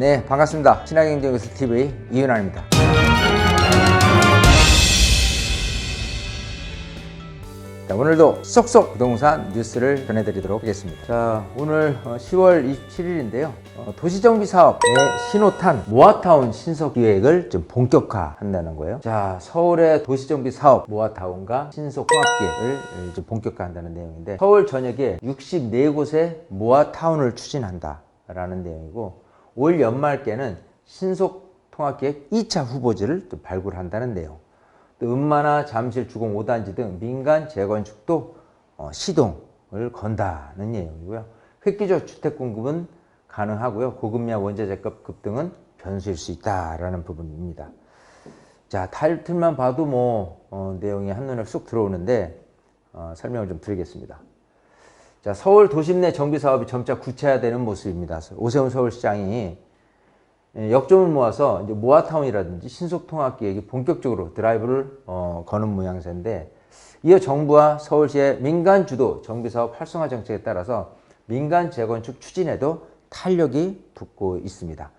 네, 반갑습니다. 신한경제기술 TV 이윤환입니다. 자, 오늘도 쏙쏙 부동산 뉴스를 전해드리도록 하겠습니다. 자, 오늘 10월 27일인데요. 도시정비 사업의 신호탄 모아타운 신속 기획을 좀 본격화한다는 거예요. 자, 서울의 도시정비 사업 모아타운과 신속 통합기획을 좀 본격화한다는 내용인데, 서울 전역에 64곳의 모아타운을 추진한다라는 내용이고, 올 연말께는 신속 통합기획 2차 후보지를 또 발굴한다는 내용. 또 음마나 잠실 주공 5단지 등 민간 재건축도 시동을 건다는 내용이고요. 획기적 주택 공급은 가능하고요. 고금리와 원자재값 급등은 변수일 수 있다라는 부분입니다. 자, 타이틀만 봐도 내용이 한눈에 쑥 들어오는데 설명을 좀 드리겠습니다. 자, 서울 도심 내 정비 사업이 점차 구체화되는 모습입니다. 오세훈 서울시장이 역점을 모아서 이제 모아타운이라든지 신속통합기획이 본격적으로 드라이브를 거는 모양새인데, 이어 정부와 서울시의 민간 주도 정비사업 활성화 정책에 따라서 민간 재건축 추진에도 탄력이 붙고 있습니다.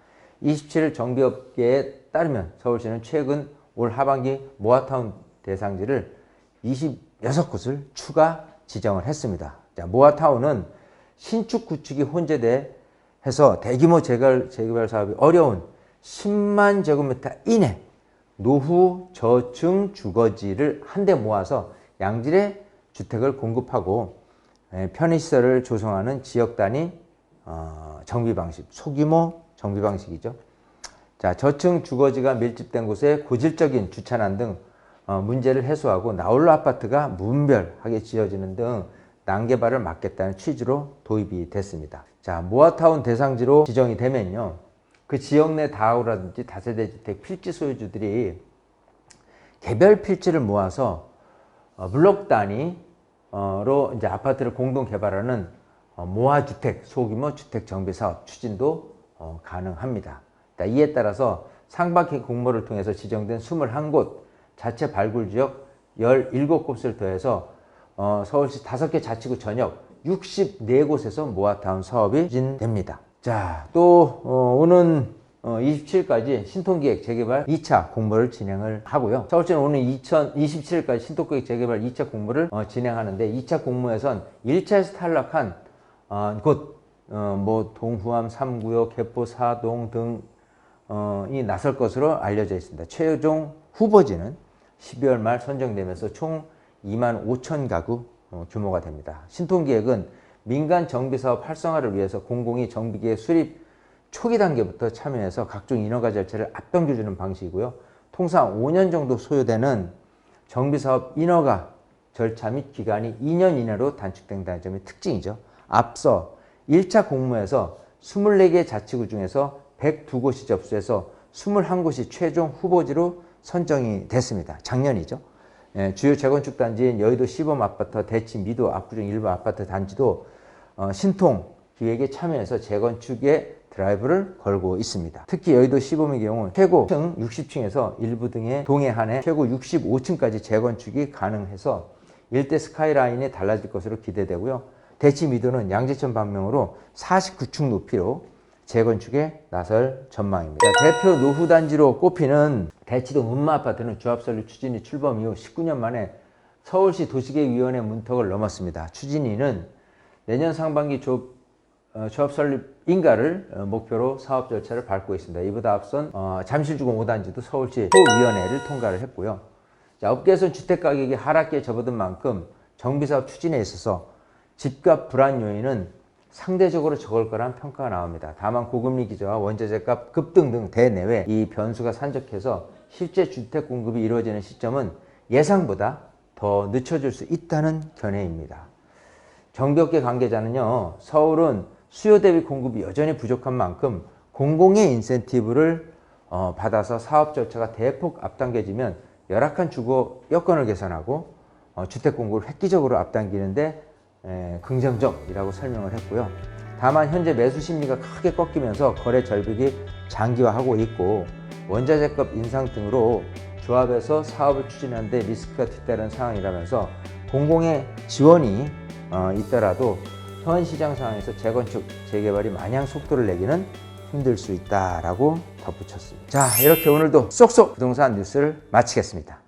27일 정비업계에 따르면 서울시는 최근 올 하반기 모아타운 대상지를 26곳을 추가 지정을 했습니다. 자, 모아타운은 신축 구축이 혼재돼 해서 대규모 재개발 사업이 어려운 10만 제곱미터 이내 노후 저층 주거지를 한데 모아서 양질의 주택을 공급하고 편의시설을 조성하는 지역 단위 정비 방식, 소규모 정비 방식이죠. 자, 저층 주거지가 밀집된 곳에 고질적인 주차난 등 문제를 해소하고 나홀로 아파트가 무분별하게 지어지는 등 난개발을 막겠다는 취지로 도입이 됐습니다. 자, 모아타운 대상지로 지정이 되면요, 그 지역 내 다가구라든지 다세대 주택 필지 소유주들이 개별 필지를 모아서 블록 단위로 이제 아파트를 공동 개발하는 모아주택 소규모 주택 정비 사업 추진도 가능합니다. 자, 이에 따라서 상반기 공모를 통해서 지정된 21곳 자체 발굴 지역 17곳을 더해서 서울시 5개 자치구 전역 64곳에서 모아타운 사업이 추진됩니다. 자, 또 오는 27일까지 신통기획 재개발 2차 공모를 진행을 하고요. 서울시는 오늘 27일까지 신통기획 재개발 2차 공모를 진행하는데, 2차 공모에선 1차에서 탈락한 곳 동후암 3구역, 개포 4동 등이 나설 것으로 알려져 있습니다. 최종 후보지는 12월 말 선정되면서 총 2만 5천 가구 규모가 됩니다. 신통기획은 민간 정비사업 활성화를 위해서 공공이 정비기획 수립 초기 단계부터 참여해서 각종 인허가 절차를 앞당겨주는 방식이고요. 통상 5년 정도 소요되는 정비사업 인허가 절차 및 기간이 2년 이내로 단축된다는 점이 특징이죠. 앞서 1차 공모에서 24개 자치구 중에서 102곳이 접수해서 21곳이 최종 후보지로 선정이 됐습니다. 작년이죠. 주요 재건축 단지인 여의도 시범 아파트, 대치 미도, 압구정 일부 아파트 단지도 신통 기획에 참여해서 재건축에 드라이브를 걸고 있습니다. 특히 여의도 시범의 경우 최고 층 60층에서 일부 등의 동에 한해 최고 65층까지 재건축이 가능해서 일대 스카이라인이 달라질 것으로 기대되고요. 대치 미도는 양재천 방면으로 49층 높이로 재건축에 나설 전망입니다. 대표 노후 단지로 꼽히는 대치동 음마아파트는 조합설립 추진이 출범 이후 19년 만에 서울시 도시계획위원회 문턱을 넘었습니다. 추진위는 내년 상반기 조합 설립 인가를 목표로 사업 절차를 밟고 있습니다. 이보다 앞선 잠실주공 5단지도 서울시 소위원회를 통과를 했고요. 자, 업계에서는 주택가격이 하락기에 접어든 만큼 정비사업 추진에 있어서 집값 불안 요인은 상대적으로 적을 거란 평가가 나옵니다. 다만 고금리 기저와 원자재값 급등 등 대내외 이 변수가 산적해서 실제 주택 공급이 이루어지는 시점은 예상보다 더 늦춰질 수 있다는 견해입니다. 정비업계 관계자는요, 서울은 수요 대비 공급이 여전히 부족한 만큼 공공의 인센티브를 받아서 사업 절차가 대폭 앞당겨지면 열악한 주거 여건을 개선하고 주택 공급을 획기적으로 앞당기는데 긍정적이라고 설명을 했고요. 다만 현재 매수 심리가 크게 꺾이면서 거래 절벽이 장기화하고 있고, 원자재값 인상 등으로 조합에서 사업을 추진하는 데 리스크가 뒤따르는 상황이라면서 공공의 지원이 있더라도 현 시장 상황에서 재건축, 재개발이 마냥 속도를 내기는 힘들 수 있다라고 덧붙였습니다. 자, 이렇게 오늘도 쏙쏙 부동산 뉴스를 마치겠습니다.